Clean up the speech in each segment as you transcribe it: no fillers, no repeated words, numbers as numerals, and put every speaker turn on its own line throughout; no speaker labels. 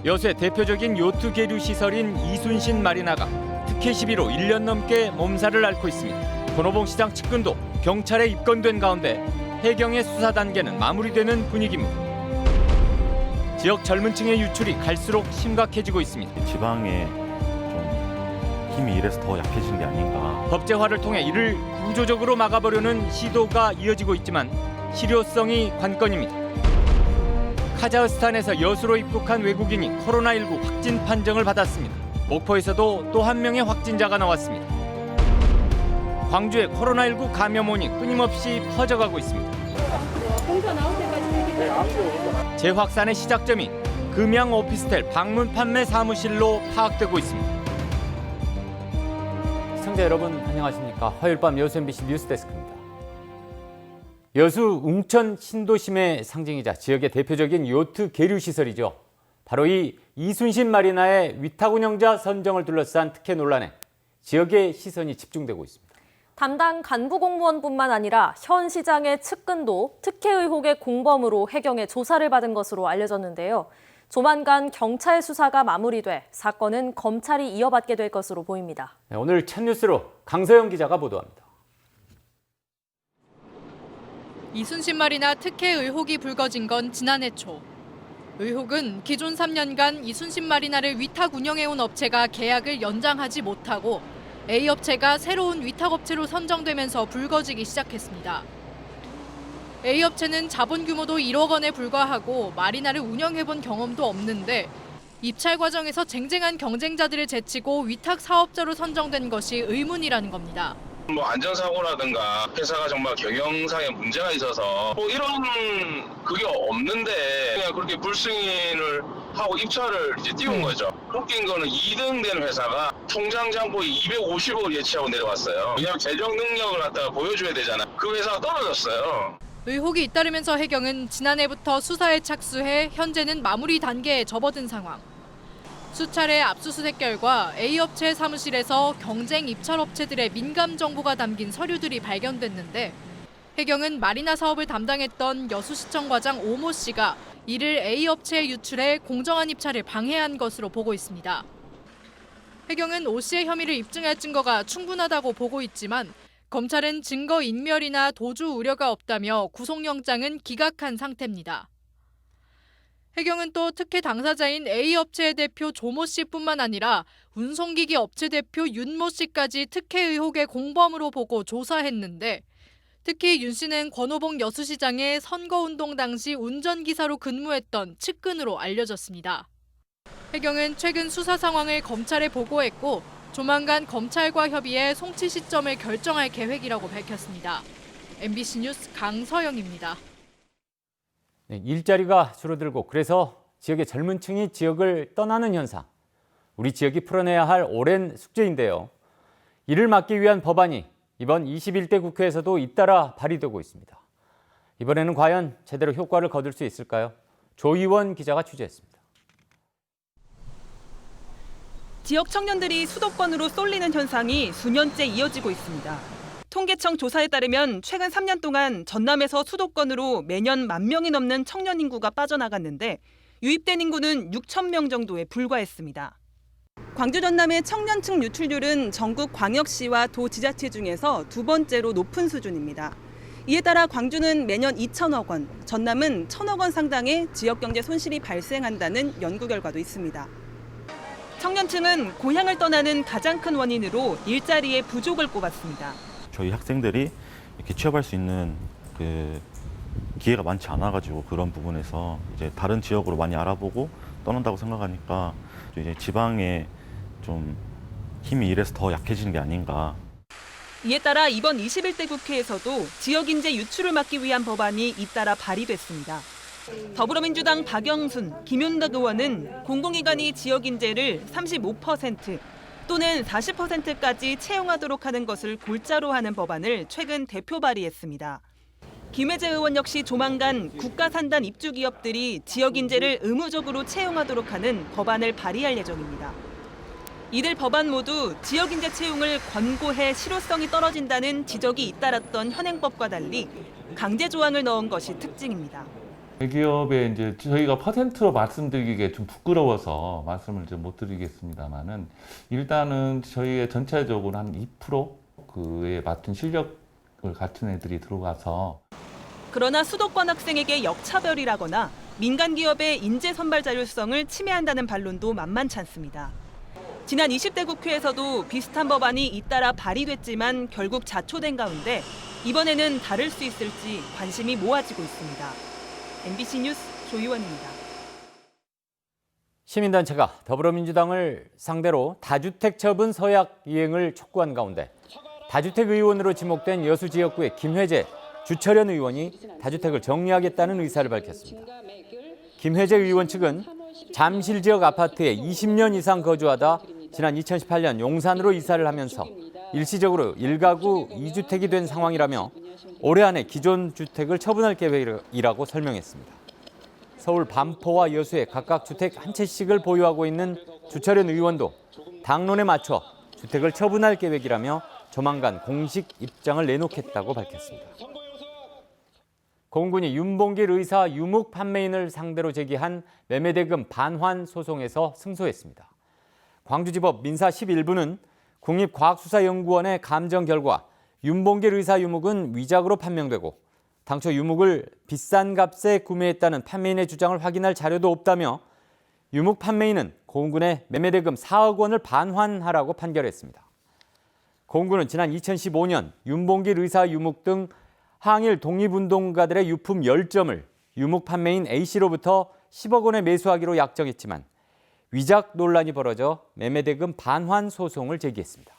여수의 대표적인 요트 계류 시설인 이순신 마리나가 특혜 시비로 1년 넘게 몸살을 앓고 있습니다. 권오봉 시장 측근도 경찰에 입건된 가운데 해경의 수사 단계는 마무리되는 분위기입니다. 지역 젊은 층의 유출이 갈수록 심각해지고 있습니다.
지방에 좀 힘이 이래서 더 약해진 게 아닌가.
법제화를 통해 이를 구조적으로 막아보려는 시도가 이어지고 있지만 실효성이 관건입니다. 카자흐스탄에서 여수로 입국한 외국인이 코로나19 확진 판정을 받았습니다. 목포에서도 또 한 명의 확진자가 나왔습니다. 광주의 코로나19 감염원이 끊임없이 퍼져가고 있습니다. 재확산의 시작점이 금양 오피스텔 방문 판매 사무실로 파악되고 있습니다. 시청자 여러분 안녕하십니까? 화요일 밤 여수 MBC 뉴스데스크입니다. 여수 웅천 신도심의 상징이자 지역의 대표적인 요트 계류 시설이죠. 바로 이 이순신 마리나의 위탁 운영자 선정을 둘러싼 특혜 논란에 지역의 시선이 집중되고 있습니다.
담당 간부 공무원뿐만 아니라 현 시장의 측근도 특혜 의혹의 공범으로 해경에 조사를 받은 것으로 알려졌는데요. 조만간 경찰 수사가 마무리돼 사건은 검찰이 이어받게 될 것으로 보입니다.
네, 오늘 첫 뉴스로 강서영 기자가 보도합니다.
이순신 마리나 특혜 의혹이 불거진 건 지난해 초. 의혹은 기존 3년간 이순신 마리나를 위탁 운영해온 업체가 계약을 연장하지 못하고 A업체가 새로운 위탁업체로 선정되면서 불거지기 시작했습니다. A업체는 자본 규모도 1억 원에 불과하고 마리나를 운영해본 경험도 없는데 입찰 과정에서 쟁쟁한 경쟁자들을 제치고 위탁 사업자로 선정된 것이 의문이라는 겁니다.
안전사고라든가 회사가 정말 경영상에 문제가 있어서 이런 그게 없는데 그냥 그렇게 불승인을 하고 입찰을 이제 띄운 거죠. 웃긴 거는 2등 된 회사가 통장 잔고에 250억을 예치하고 내려왔어요. 왜냐하면 재정 능력을 갖다가 보여줘야 되잖아. 그 회사가 떨어졌어요.
의혹이 잇따르면서 해경은 지난해부터 수사에 착수해 현재는 마무리 단계에 접어든 상황. 수차례 압수수색 결과 A업체 사무실에서 경쟁 입찰업체들의 민감 정보가 담긴 서류들이 발견됐는데 해경은 마리나 사업을 담당했던 여수시청 과장 오모 씨가 이를 A업체에 유출해 공정한 입찰을 방해한 것으로 보고 있습니다. 해경은 오 씨의 혐의를 입증할 증거가 충분하다고 보고 있지만 검찰은 증거 인멸이나 도주 우려가 없다며 구속영장은 기각한 상태입니다. 해경은 또 특혜 당사자인 A업체의 대표 조모 씨뿐만 아니라 운송기기 업체 대표 윤모 씨까지 특혜 의혹의 공범으로 보고 조사했는데 특히 윤 씨는 권오봉 여수시장의 선거운동 당시 운전기사로 근무했던 측근으로 알려졌습니다. 해경은 최근 수사 상황을 검찰에 보고했고 조만간 검찰과 협의해 송치 시점을 결정할 계획이라고 밝혔습니다. MBC 뉴스 강서영입니다.
네, 일자리가 줄어들고 그래서 지역의 젊은 층이 지역을 떠나는 현상. 우리 지역이 풀어내야 할 오랜 숙제인데요. 이를 막기 위한 법안이 이번 21대 국회에서도 잇따라 발의되고 있습니다. 이번에는 과연 제대로 효과를 거둘 수 있을까요? 조희원 기자가 취재했습니다.
지역 청년들이 수도권으로 쏠리는 현상이 수년째 이어지고 있습니다. 통계청 조사에 따르면 최근 3년 동안 전남에서 수도권으로 매년 10,000명이 넘는 청년 인구가 빠져나갔는데 유입된 인구는 6,000명 정도에 불과했습니다. 광주 전남의 청년층 유출률은 전국 광역시와 도지자체 중에서 두 번째로 높은 수준입니다. 이에 따라 광주는 매년 2천억 원, 전남은 1,000억 원 상당의 지역경제 손실이 발생한다는 연구 결과도 있습니다. 청년층은 고향을 떠나는 가장 큰 원인으로 일자리의 부족을 꼽았습니다.
저희 학생들이 이렇게 취업할 수 있는 그 기회가 많지 않아가지고 그런 부분에서 이제 다른 지역으로 많이 알아보고 떠난다고 생각하니까 이제 지방에 좀 힘이 이래서 더 약해지는 게 아닌가.
이에 따라 이번 21대 국회에서도 지역인재 유출을 막기 위한 법안이 잇따라 발의됐습니다. 더불어민주당 박영순, 김윤덕 의원은 공공기관이 지역인재를 35% 또는 40%까지 채용하도록 하는 것을 골자로 하는 법안을 최근 대표 발의했습니다. 김혜재 의원 역시 조만간 국가산단 입주기업들이 지역인재를 의무적으로 채용하도록 하는 법안을 발의할 예정입니다. 이들 법안 모두 지역인재 채용을 권고해 실효성이 떨어진다는 지적이 잇따랐던 현행법과 달리 강제 조항을 넣은 것이 특징입니다.
대기업에 이제 저희가 퍼센트로 말씀드리기가 좀 부끄러워서 말씀을 좀 못 드리겠습니다만은 일단은 저희의 전체적으로 한 2% 그에 맞춘 실력을 갖춘 애들이 들어가서.
그러나 수도권 학생에게 역차별이라거나 민간 기업의 인재 선발 자율성을 침해한다는 반론도 만만치 않습니다. 지난 20대 국회에서도 비슷한 법안이 잇따라 발의됐지만 결국 자초된 가운데 이번에는 다를 수 있을지 관심이 모아지고 있습니다. MBC 뉴스 조희원입니다.
시민단체가 더불어민주당을 상대로 다주택 처분 서약 이행을 촉구한 가운데 다주택 의원으로 지목된 여수 지역구의 김회재, 주철현 의원이 다주택을 정리하겠다는 의사를 밝혔습니다. 김회재 의원 측은 잠실 지역 아파트에 20년 이상 거주하다 지난 2018년 용산으로 이사를 하면서 일시적으로 1가구 2주택이 된 상황이라며 올해 안에 기존 주택을 처분할 계획이라고 설명했습니다. 서울 반포와 여수에 각각 주택 한 채씩을 보유하고 있는 주철현 의원도 당론에 맞춰 주택을 처분할 계획이라며 조만간 공식 입장을 내놓겠다고 밝혔습니다. 공군이 윤봉길 의사 유묵 판매인을 상대로 제기한 매매대금 반환 소송에서 승소했습니다. 광주지법 민사 11부는 국립과학수사연구원의 감정 결과 윤봉길 의사 유묵은 위작으로 판명되고 당초 유묵을 비싼 값에 구매했다는 판매인의 주장을 확인할 자료도 없다며 유묵 판매인은 공군에 매매대금 4억 원을 반환하라고 판결했습니다. 공군은 지난 2015년 윤봉길 의사 유묵 등 항일 독립운동가들의 유품 10점을 유묵 판매인 A씨로부터 10억 원에 매수하기로 약정했지만 위작 논란이 벌어져 매매대금 반환 소송을 제기했습니다.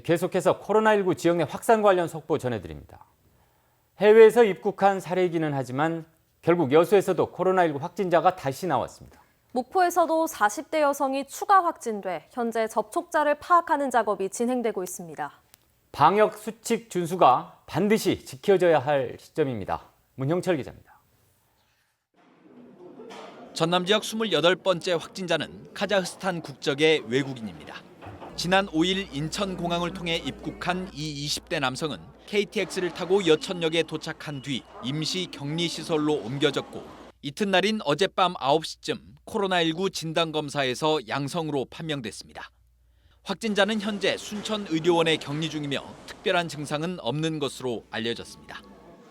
계속해서 코로나19 지역 내 확산 관련 속보 전해드립니다. 해외에서 입국한 사례이기는 하지만 결국 여수에서도 코로나19 확진자가 다시 나왔습니다.
목포에서도 40대 여성이 추가 확진돼 현재 접촉자를 파악하는 작업이 진행되고 있습니다.
방역 수칙 준수가 반드시 지켜져야 할 시점입니다. 문형철 기자입니다.
전남 지역 28번째 확진자는 카자흐스탄 국적의 외국인입니다. 지난 5일 인천공항을 통해 입국한 이 20대 남성은 KTX를 타고 여천역에 도착한 뒤 임시 격리시설로 옮겨졌고 이튿날인 어젯밤 9시쯤 코로나19 진단검사에서 양성으로 판명됐습니다. 확진자는 현재 순천의료원에 격리 중이며 특별한 증상은 없는 것으로 알려졌습니다.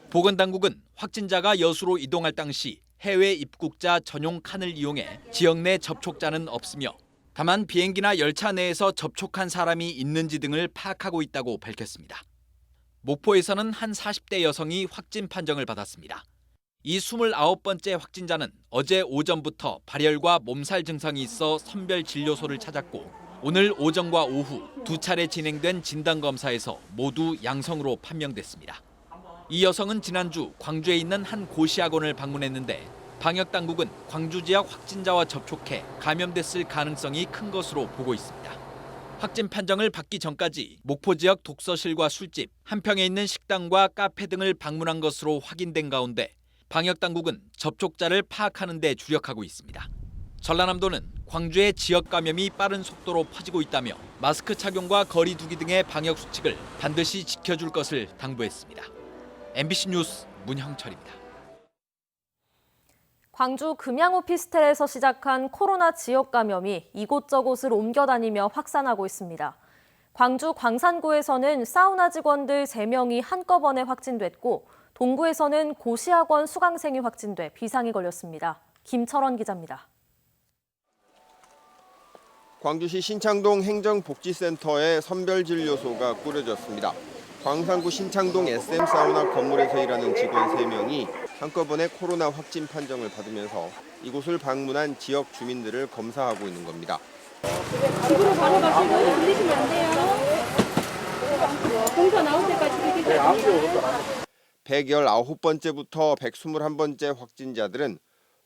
보건당국은 확진자가 여수로 이동할 당시 해외 입국자 전용 칸을 이용해 지역 내 접촉자는 없으며 다만 비행기나 열차 내에서 접촉한 사람이 있는지 등을 파악하고 있다고 밝혔습니다. 목포에서는 한 40대 여성이 확진 판정을 받았습니다. 이 29번째 확진자는 어제 오전부터 발열과 몸살 증상이 있어 선별진료소를 찾았고 오늘 오전과 오후 두 차례 진행된 진단검사에서 모두 양성으로 판명됐습니다. 이 여성은 지난주 광주에 있는 한 고시학원을 방문했는데 방역당국은 광주 지역 확진자와 접촉해 감염됐을 가능성이 큰 것으로 보고 있습니다. 확진 판정을 받기 전까지 목포 지역 독서실과 술집, 한평에 있는 식당과 카페 등을 방문한 것으로 확인된 가운데 방역당국은 접촉자를 파악하는 데 주력하고 있습니다. 전라남도는 광주의 지역 감염이 빠른 속도로 퍼지고 있다며 마스크 착용과 거리 두기 등의 방역 수칙을 반드시 지켜줄 것을 당부했습니다. MBC 뉴스 문형철입니다.
광주 금양 오피스텔에서 시작한 코로나 지역 감염이 이곳저곳을 옮겨다니며 확산하고 있습니다. 광주 광산구에서는 사우나 직원들 3명이 한꺼번에 확진됐고 동구에서는 고시학원 수강생이 확진돼 비상이 걸렸습니다. 김철원 기자입니다.
광주시 신창동 행정복지센터에 선별진료소가 꾸려졌습니다. 광산구 신창동 SM 사우나 건물에서 일하는 직원 3명이 한꺼번에 코로나 확진 판정을 받으면서 이곳을 방문한 지역 주민들을 검사하고 있는 겁니다.
집으로 바로 가시고 들리시면 안 돼요. 공사 나올 때까지 들리세요.
119번째부터 121번째 확진자들은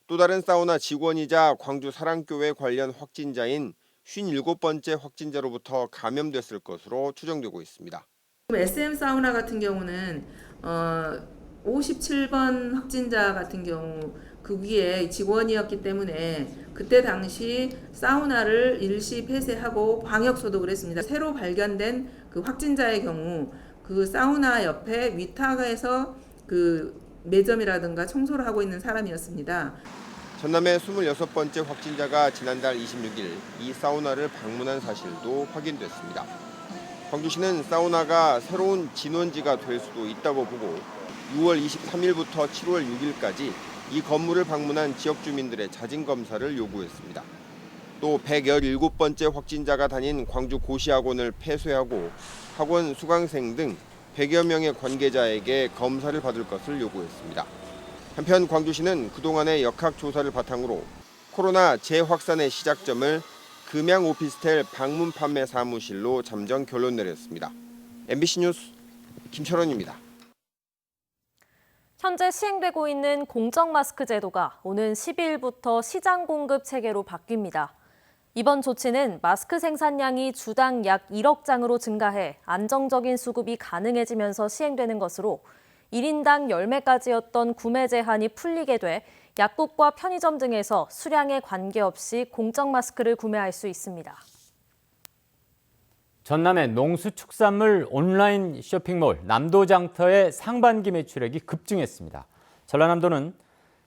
또 다른 사우나 직원이자 광주 사랑교회 관련 확진자인 57번째 확진자로부터 감염됐을 것으로 추정되고 있습니다.
SM 사우나 같은 경우는 57번 확진자 같은 경우 그 위에 직원이었기 때문에 그때 당시 사우나를 일시 폐쇄하고 방역 소독을 했습니다. 새로 발견된 그 확진자의 경우 그 사우나 옆에 위탁에서 그 매점이라든가 청소를 하고 있는 사람이었습니다.
전남의 26번째 확진자가 지난달 26일 이 사우나를 방문한 사실도 확인됐습니다. 광주시는 사우나가 새로운 진원지가 될 수도 있다고 보고 6월 23일부터 7월 6일까지 이 건물을 방문한 지역 주민들의 자진 검사를 요구했습니다. 또 117번째 확진자가 다닌 광주 고시학원을 폐쇄하고 학원 수강생 등 100여 명의 관계자에게 검사를 받을 것을 요구했습니다. 한편 광주시는 그동안의 역학조사를 바탕으로 코로나 재확산의 시작점을 금양 오피스텔 방문 판매 사무실로 잠정 결론 내렸습니다. MBC 뉴스 김철원입니다.
현재 시행되고 있는 공적 마스크 제도가 오는 12일부터 시장 공급 체계로 바뀝니다. 이번 조치는 마스크 생산량이 주당 약 1억 장으로 증가해 안정적인 수급이 가능해지면서 시행되는 것으로 1인당 10매까지였던 구매 제한이 풀리게 돼 약국과 편의점 등에서 수량에 관계없이 공적 마스크를 구매할 수 있습니다.
전남의 농수축산물 온라인 쇼핑몰 남도장터의 상반기 매출액이 급증했습니다. 전라남도는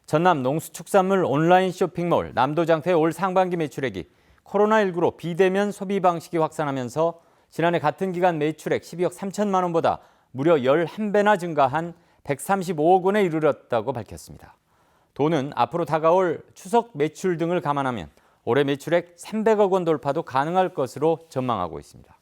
전남 농수축산물 온라인 쇼핑몰 남도장터의 올 상반기 매출액이 코로나19로 비대면 소비 방식이 확산하면서 지난해 같은 기간 매출액 12억 3천만 원보다 무려 11배나 증가한 135억 원에 이르렀다고 밝혔습니다. 도는 앞으로 다가올 추석 매출 등을 감안하면 올해 매출액 300억 원 돌파도 가능할 것으로 전망하고 있습니다.